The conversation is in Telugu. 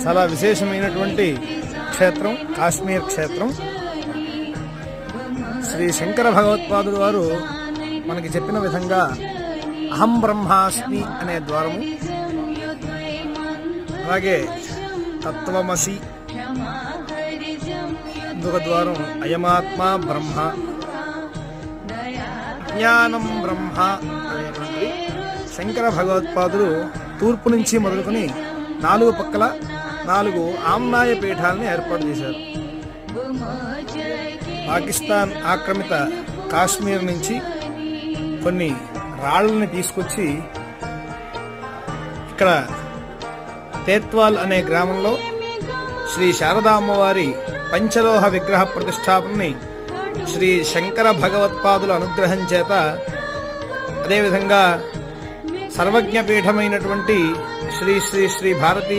చాలా విశేషమైనటువంటి క్షేత్రం కాశ్మీర్ క్షేత్రం. శ్రీ శంకర భగవత్పాదులు వారు మనకి చెప్పిన విధంగా అహం బ్రహ్మాస్మి అనే ద్వారము, అలాగే తత్వమసి ఇంకొక ద్వారం, అయమాత్మ బ్రహ్మ, జ్ఞానం బ్రహ్మ అనేటువంటి శంకర భగవత్పాదులు తూర్పు నుంచి మొదలుకొని 4 పక్కల 4 ఆమ్నాయ పీఠాలను ఏర్పాటు చేశారు. పాకిస్తాన్ ఆక్రమిత కాశ్మీర్ నుంచి కొన్ని రాళ్లని తీసుకొచ్చి ఇక్కడ తేత్వాల్ అనే గ్రామంలో శ్రీ శారదా అమ్మవారి పంచలోహ విగ్రహ ప్రతిష్టాపనని శ్రీ శంకర భగవత్పాదుల అనుగ్రహం చేత, అదేవిధంగా సర్వజ్ఞపీఠమైనటువంటి శ్రీ శ్రీ శ్రీ భారతీ